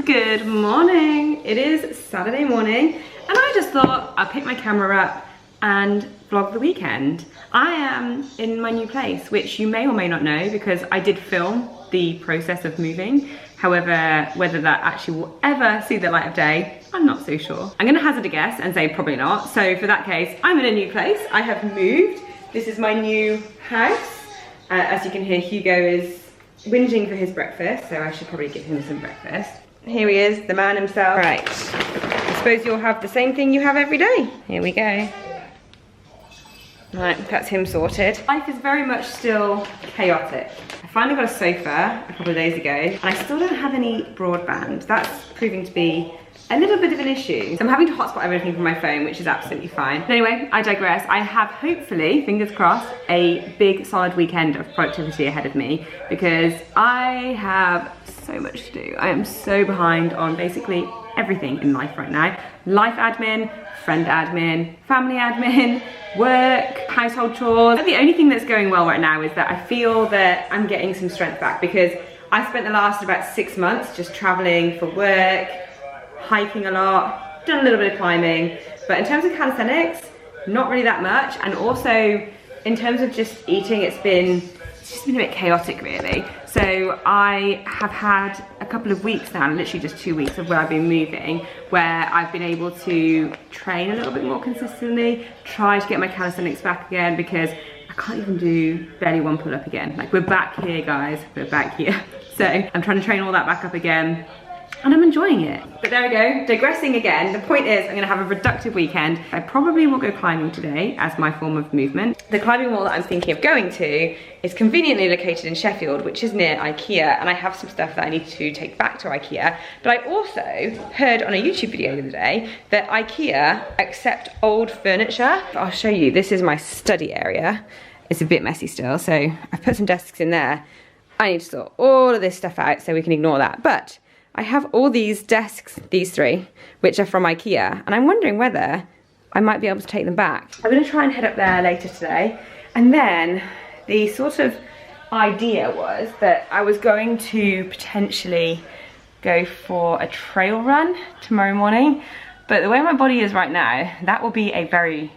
Good morning. It is Saturday morning and I just thought I'll pick my camera up and vlog the weekend. I am in my new place, which you may or may not know because I did film the process of moving. However, whether that actually will ever see the light of day, I'm not so sure. I'm gonna hazard a guess and say probably not. So for that case, I'm in a new place. I have moved. This is my new house. As you can hear, Hugo is whinging for his breakfast, so I should probably give him some breakfast. Here he is, the man himself. Right, I suppose you'll have the same thing you have every day. Here we go. Right, that's him sorted. Life is very much still chaotic. I finally got a sofa a couple of days ago, and I still don't have any broadband. That's proving to be a little bit of an issue. So I'm having to hotspot everything from my phone, which is absolutely fine. But anyway, I digress. I have hopefully, fingers crossed, a big solid weekend of productivity ahead of me because I have so much to do. I am so behind on basically everything in life right now. Life admin, friend admin, family admin, work, household chores. The only thing that's going well right now is that I feel that I'm getting some strength back because I spent the last about 6 months just traveling for work, hiking a lot, done a little bit of climbing, but in terms of calisthenics, not really that much. And also in terms of just eating, it's just been a bit chaotic really. So I have had a couple of weeks now, literally just 2 weeks of where I've been moving, where I've been able to train a little bit more consistently, try to get my calisthenics back again because I can't even do barely one pull-up again. Like, we're back here, guys, we're back here. So I'm trying to train all that back up again, and I'm enjoying it. But there we go, digressing again. The point is, I'm gonna have a productive weekend. I probably will go climbing today as my form of movement. The climbing wall that I'm thinking of going to is conveniently located in Sheffield, which is near IKEA, and I have some stuff that I need to take back to IKEA. But I also heard on a YouTube video the other day that IKEA accept old furniture. I'll show you, this is my study area. It's a bit messy still, so I've put some desks in there. I need to sort all of this stuff out so we can ignore that. But I have all these desks, these three, which are from IKEA, and I'm wondering whether I might be able to take them back. I'm gonna try and head up there later today, and then the sort of idea was that I was going to potentially go for a trail run tomorrow morning, but the way my body is right now, that will be a very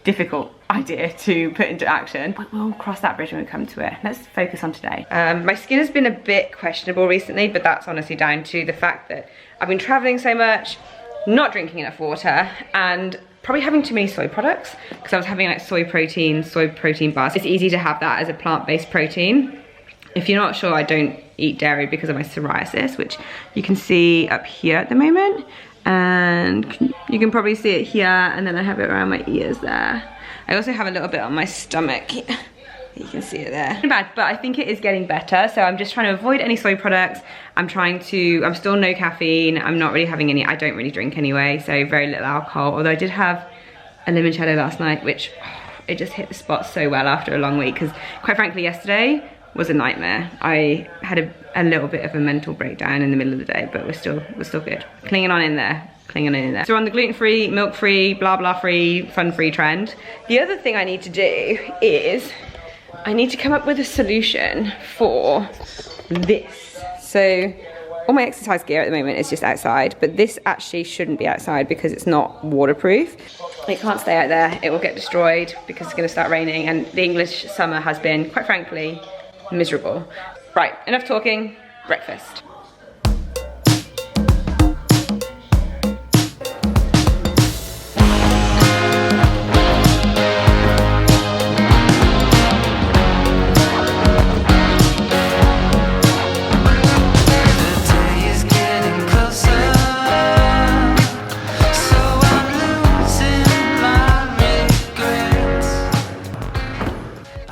difficult idea to put into action, but we'll cross that bridge when we come to it. Let's focus on today. My skin has been a bit questionable recently, but that's honestly down to the fact that I've been traveling so much, not drinking enough water, and probably having too many soy products because I was having like soy protein bars. It's easy to have that as a plant-based protein. If you're not sure, I don't eat dairy because of my psoriasis, which you can see up here at the moment, and you can probably see it here, and then I have it around my ears there. I also have a little bit on my stomach. You can see it there. Not bad, but I think it is getting better. So I'm just trying to avoid any soy products. I'm still no caffeine. I'm not really having any, I don't really drink anyway, so very little alcohol. Although I did have a limoncello last night, which it just hit the spot so well after a long week. Because quite frankly, yesterday was a nightmare. I had a little bit of a mental breakdown in the middle of the day, but we're still good. Clinging on in there. So we're on the gluten-free, milk-free, blah blah free, fun-free trend. The other thing I need to do is I need to come up with a solution for this. So all my exercise gear at the moment is just outside, but this actually shouldn't be outside because it's not waterproof. It can't stay out there, it will get destroyed because it's gonna start raining, and the English summer has been, quite frankly, miserable. Right, enough talking, breakfast.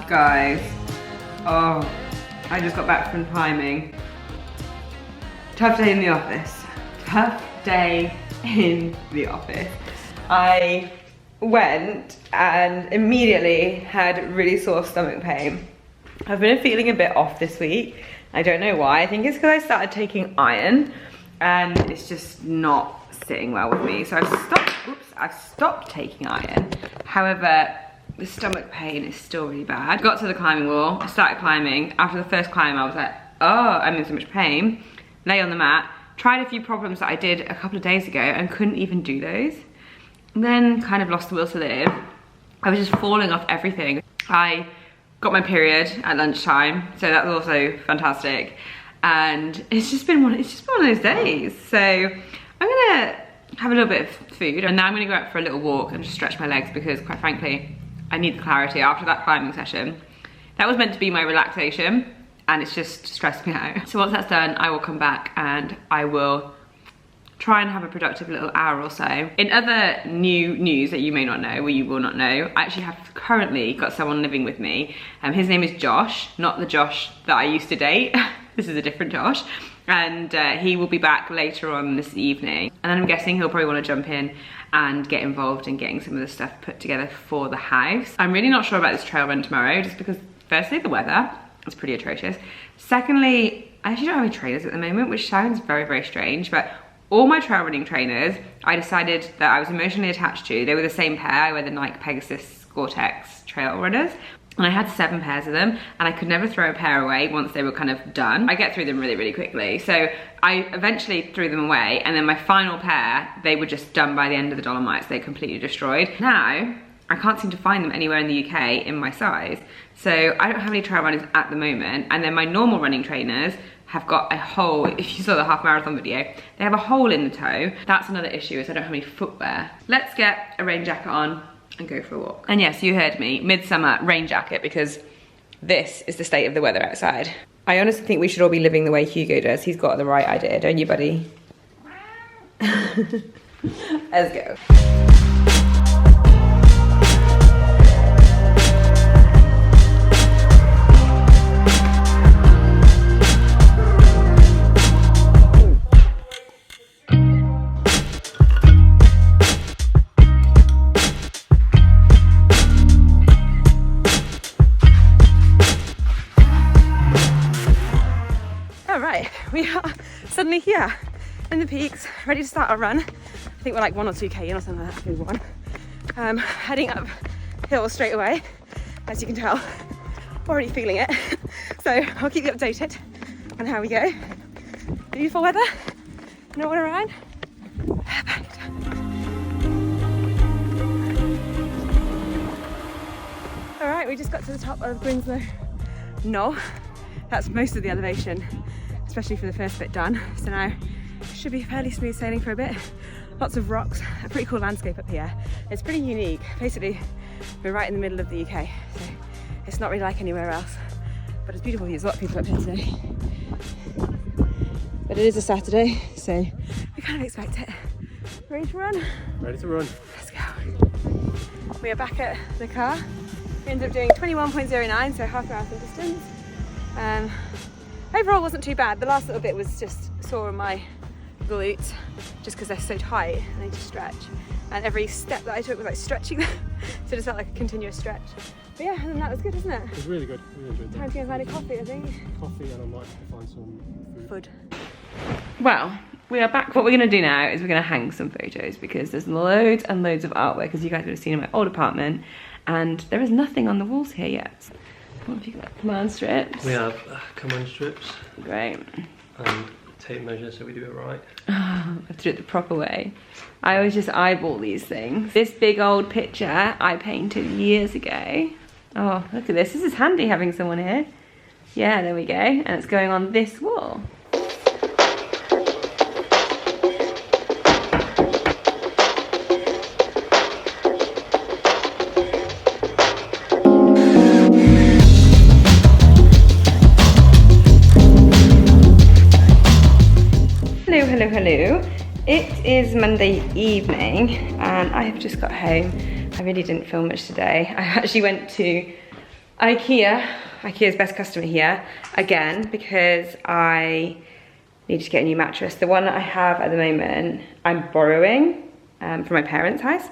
Guys, oh, I just got back from climbing. Tough day in the office. Tough day in the office. I went and immediately had really sore stomach pain. I've been feeling a bit off this week. I don't know why. I think it's because I started taking iron and it's just not sitting well with me. So I've stopped taking iron. However, the stomach pain is still really bad. Got to the climbing wall, I started climbing. After the first climb, I was like, oh, I'm in so much pain. Lay on the mat, tried a few problems that I did a couple of days ago and couldn't even do those. And then kind of lost the will to live. I was just falling off everything. I got my period at lunchtime, so that was also fantastic. And it's just been one of those days. So I'm gonna have a little bit of food, and now I'm gonna go out for a little walk and just stretch my legs, because quite frankly, I need the clarity after that climbing session. That was meant to be my relaxation, and it's just stressed me out. So once that's done, I will come back and I will try and have a productive little hour or so. In other new news that you may not know, or you will not know, I actually have currently got someone living with me. His name is Josh, not the Josh that I used to date. This is a different Josh. And he will be back later on this evening. And then I'm guessing he'll probably want to jump in and get involved in getting some of the stuff put together for the house. I'm really not sure about this trail run tomorrow, just because firstly, the weather is pretty atrocious. Secondly, I actually don't have any trainers at the moment, which sounds very, very strange, but all my trail running trainers, I decided that I was emotionally attached to. They were the same pair. I wear the Nike Pegasus Gore-Tex trail runners. And I had 7 pairs of them, and I could never throw a pair away once they were kind of done. I get through them really, really quickly. So I eventually threw them away, and then my final pair, they were just done by the end of the Dolomites. They completely destroyed. Now, I can't seem to find them anywhere in the UK in my size. So I don't have any trail runners at the moment. And then my normal running trainers have got a hole. If you saw the half marathon video, they have a hole in the toe. That's another issue, is I don't have any footwear. Let's get a rain jacket on and go for a walk. And yes, you heard me, midsummer rain jacket, because this is the state of the weather outside. I honestly think we should all be living the way Hugo does. He's got the right idea, don't you, buddy? Let's go. We are suddenly here in the peaks, ready to start our run. I think we're like 1 or 2k in or something like that, maybe 1. Heading up hill straight away, as you can tell, already feeling it. So I'll keep you updated on how we go. Beautiful weather, no one around. Perfect. All right, we just got to the top of Grinslow Knoll. That's most of the elevation, especially for the first bit done. So now it should be fairly smooth sailing for a bit. Lots of rocks, a pretty cool landscape up here. It's pretty unique. Basically, we're right in the middle of the UK, so it's not really like anywhere else. But it's beautiful views, a lot of people up here today. But it is a Saturday, so we kind of expect it. Ready to run? Ready to run. Let's go. We are back at the car. We ended up doing 21.09, so half marathon distance. Overall wasn't too bad. The last little bit was just sore on my glutes, just because they're so tight and they just stretch. And every step that I took was like stretching them, so it just felt like a continuous stretch. But yeah, and that was good, wasn't it? It was really good. Really enjoyed that. Time to go and find a coffee, I think. Coffee, and I might find some food. Well, we are back. What we're going to do now is we're going to hang some photos, because there's loads and loads of artwork, as you guys would have seen in my old apartment, and there is nothing on the walls here yet. What have you got? Command strips? We have command strips. Great. And tape measure, so we do it right. Oh, I have to do it the proper way. I always just eyeball these things. This big old picture I painted years ago. Oh, look at this. This is handy having someone here. Yeah, there we go. And it's going on this wall. Hello. It is Monday evening and I have just got home. I really didn't film much today. I actually went to IKEA's best customer here again, because I needed to get a new mattress. The one I have at the moment, I'm borrowing from my parents' house,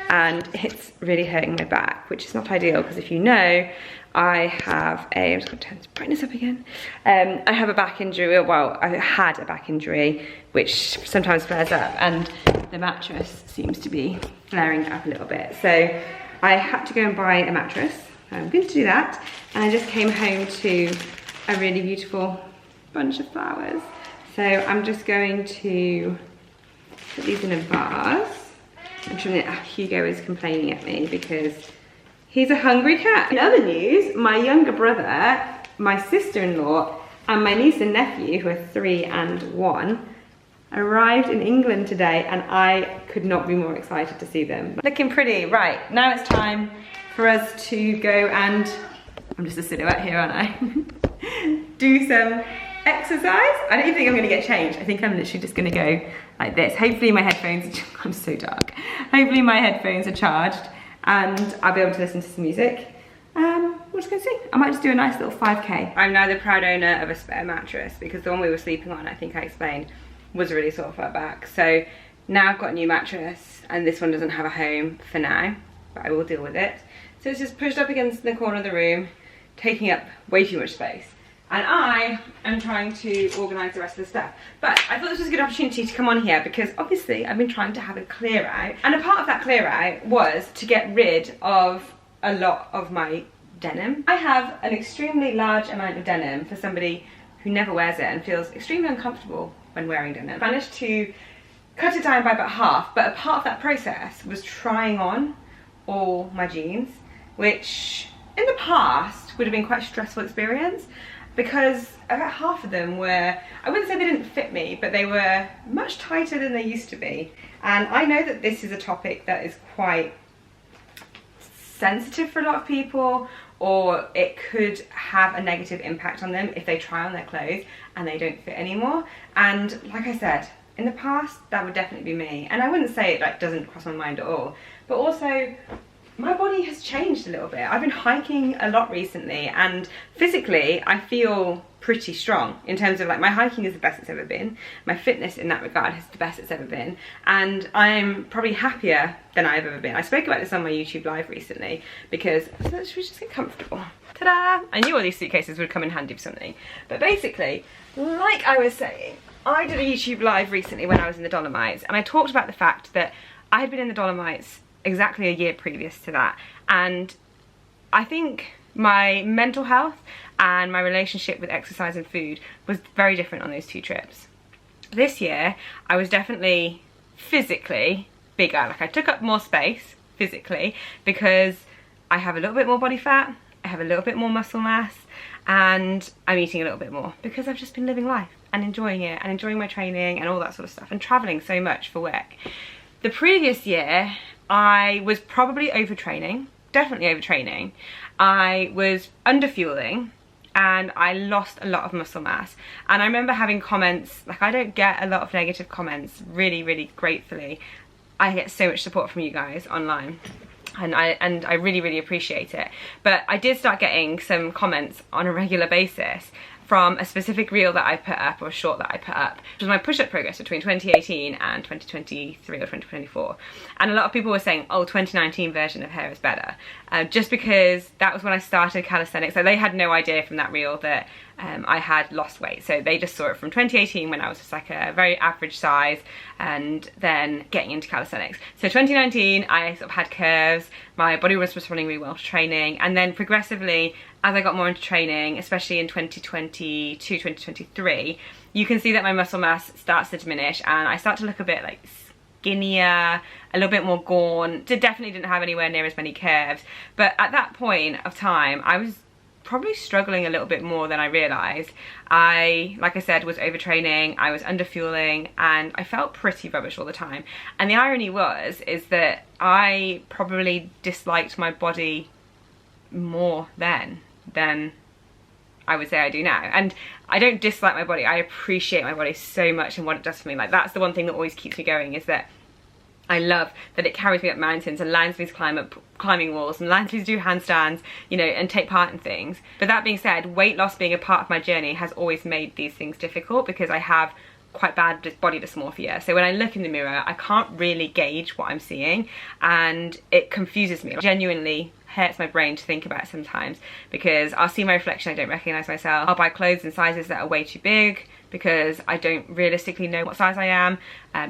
and it's really hurting my back, which is not ideal, because if you know, I have I'm just going to turn this brightness up again. I have a back injury, well, I had a back injury, which sometimes flares up, and the mattress seems to be flaring up a little bit. So I had to go and buy a mattress. I'm going to do that. And I just came home to a really beautiful bunch of flowers. So I'm just going to put these in a vase. I'm sure that Hugo is complaining at me because he's a hungry cat. In other news, my younger brother, my sister-in-law, and my niece and nephew, who are 3 and 1, arrived in England today, and I could not be more excited to see them. Looking pretty. Right, now it's time for us to go and, I'm just a silhouette here, aren't I? Do some exercise. I don't even think I'm gonna get changed. I think I'm literally just gonna go like this. Hopefully my headphones, I'm so dark. Hopefully my headphones are charged and I'll be able to listen to some music. We're just gonna see. I might just do a nice little 5K. I'm now the proud owner of a spare mattress because the one we were sleeping on, I think I explained, was really sore for our back. So now I've got a new mattress and this one doesn't have a home for now, but I will deal with it. So it's just pushed up against the corner of the room, taking up way too much space. And I am trying to organise the rest of the stuff. But I thought this was a good opportunity to come on here because obviously I've been trying to have a clear out. And a part of that clear out was to get rid of a lot of my denim. I have an extremely large amount of denim for somebody who never wears it and feels extremely uncomfortable when wearing denim. I managed to cut it down by about half, but a part of that process was trying on all my jeans, which in the past would have been quite a stressful experience because about half of them were, I wouldn't say they didn't fit me, but they were much tighter than they used to be. And I know that this is a topic that is quite sensitive for a lot of people, or it could have a negative impact on them if they try on their clothes and they don't fit anymore. And like I said, in the past, that would definitely be me. And I wouldn't say it like doesn't cross my mind at all, but also my body has changed a little bit. I've been hiking a lot recently and physically I feel pretty strong in terms of like my hiking is the best it's ever been. My fitness in that regard is the best it's ever been. And I'm probably happier than I've ever been. I spoke about this on my YouTube live recently because should we just get comfortable? Ta-da! I knew all these suitcases would come in handy for something. But basically, like I was saying, I did a YouTube live recently when I was in the Dolomites and I talked about the fact that I had been in the Dolomites exactly a year previous to that, and I think my mental health and my relationship with exercise and food was very different on those 2 trips. This year I was definitely physically bigger, like I took up more space physically because I have a little bit more body fat, I have a little bit more muscle mass, and I'm eating a little bit more because I've just been living life and enjoying it and enjoying my training and all that sort of stuff and traveling so much for work. The previous year I was probably overtraining, definitely overtraining. I was underfueling and I lost a lot of muscle mass. And I remember having comments, like I don't get a lot of negative comments, really gratefully. I get so much support from you guys online and I really appreciate it. But I did start getting some comments on a regular basis from a specific reel that I put up, or a short that I put up, which was my push-up progress between 2018 and 2023 or 2024. And a lot of people were saying, oh, 2019 version of hair is better. Just because that was when I started calisthenics. So they had no idea from that reel that I had lost weight. So they just saw it from 2018 when I was just like a very average size and then getting into calisthenics. So 2019, I sort of had curves, my body was responding really well to training, and then progressively, as I got more into training, especially in 2022, 2023, you can see that my muscle mass starts to diminish and I start to look a bit like skinnier, a little bit more gaunt. Definitely didn't have anywhere near as many curves. But at that point of time, I was probably struggling a little bit more than I realised. Like I said, was overtraining, I was underfueling, and I felt pretty rubbish all the time. And the irony is that I probably disliked my body more then than I would say I do now. And I don't dislike my body, I appreciate my body so much and what it does for me. Like that's the one thing that always keeps me going, is that I love that it carries me up mountains and allows me to climb up climbing walls and allows me to do handstands, you know, and take part in things. But that being said, weight loss being a part of my journey has always made these things difficult because I have quite bad body dysmorphia. So when I look in the mirror, I can't really gauge what I'm seeing and it confuses me. I genuinely hurts my brain to think about sometimes, because I'll see my reflection, I don't recognize myself. I'll buy clothes in sizes that are way too big because I don't realistically know what size I am.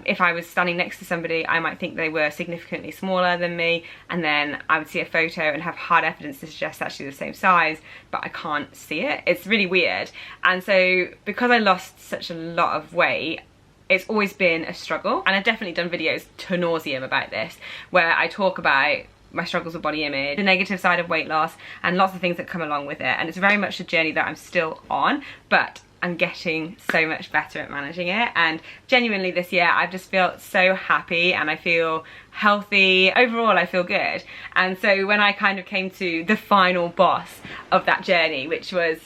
If I was standing next to somebody, I might think they were significantly smaller than me, and then I would see a photo and have hard evidence to suggest actually the same size, but I can't see it. It's really weird. And so because I lost such a lot of weight, it's always been a struggle. And I've definitely done videos to nauseam about this, where I talk about my struggles with body image, the negative side of weight loss, and lots of things that come along with it. And it's very much a journey that I'm still on, but I'm getting so much better at managing it. And genuinely this year I've just felt so happy, and I feel healthy. Overall I feel good. And so when I kind of came to the final boss of that journey, which was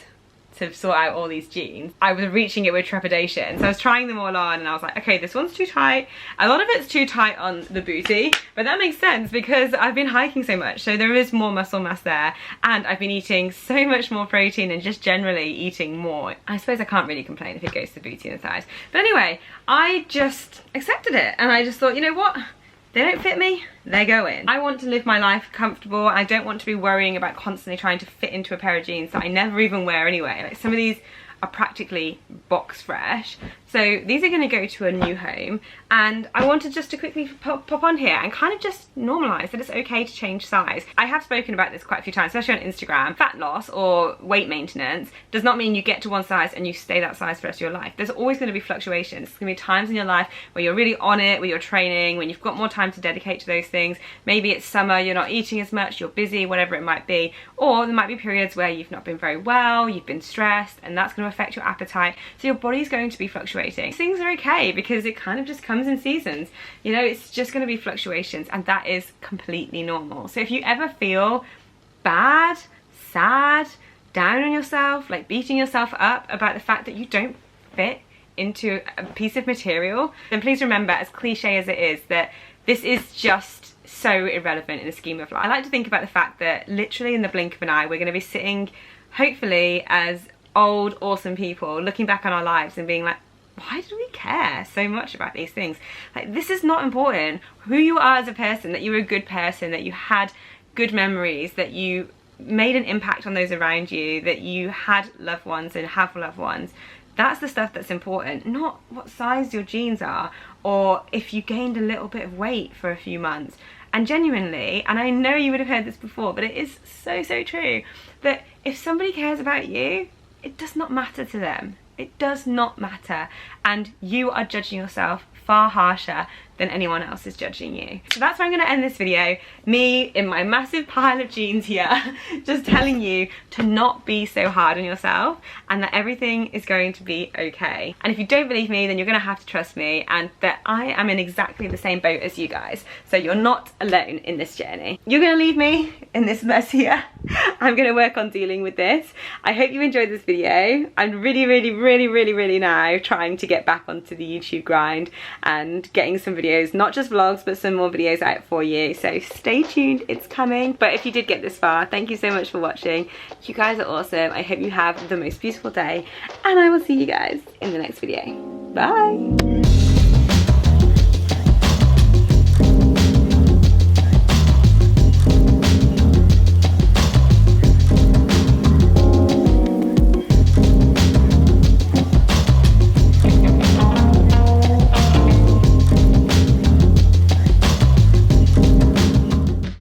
to sort out all these jeans, I was reaching it with trepidation. So I was trying them all on and I was like, okay, this one's too tight. A lot of it's too tight on the booty, but that makes sense because I've been hiking so much, so there is more muscle mass there, and I've been eating so much more protein and just generally eating more. I suppose I can't really complain if it goes to the booty and the thighs. But anyway, I just accepted it, and I just thought, you know what? They don't fit me, they're going. I want to live my life comfortable. I don't want to be worrying about constantly trying to fit into a pair of jeans that I never even wear anyway. Like, some of these are practically box fresh. So these are gonna go to a new home, and I wanted just to quickly pop on here and kind of just normalize that it's okay to change size. I have spoken about this quite a few times, especially on Instagram. Fat loss or weight maintenance does not mean you get to one size and you stay that size for the rest of your life. There's always gonna be fluctuations. There's gonna be times in your life where you're really on it, where you're training, when you've got more time to dedicate to those things. Maybe it's summer, you're not eating as much, you're busy, whatever it might be. Or there might be periods where you've not been very well, you've been stressed, and that's gonna affect your appetite. So your body's going to be fluctuating. Things are okay because it kind of just comes in seasons. You know, it's just going to be fluctuations, and that is completely normal. So if you ever feel bad, sad, down on yourself, like beating yourself up about the fact that you don't fit into a piece of material, then please remember, as cliche as it is, that this is just so irrelevant in the scheme of life. I like to think about the fact that literally in the blink of an eye, we're going to be sitting, hopefully, as old, awesome people, looking back on our lives and being like, why do we care so much about these things? Like, this is not important. Who you are as a person, that you were a good person, that you had good memories, that you made an impact on those around you, that you had loved ones and have loved ones. That's the stuff that's important, not what size your jeans are, or if you gained a little bit of weight for a few months. And genuinely, and I know you would have heard this before, but it is so, so true, that if somebody cares about you, it does not matter to them. It does not matter, and you are judging yourself far harsher than anyone else is judging you. So that's where I'm going to end this video. Me in my massive pile of jeans here, just telling you to not be so hard on yourself, and that everything is going to be okay. And if you don't believe me, then you're going to have to trust me, and that I am in exactly the same boat as you guys. So you're not alone in this journey. You're going to leave me in this mess here. I'm going to work on dealing with this. I hope you enjoyed this video. I'm really now trying to get back onto the YouTube grind and getting some videos, not just vlogs, but some more videos out for you. So stay tuned, it's coming. But if you did get this far, thank you so much for watching. You guys are awesome. I hope you have the most beautiful day, and I will see you guys in the next video. Bye.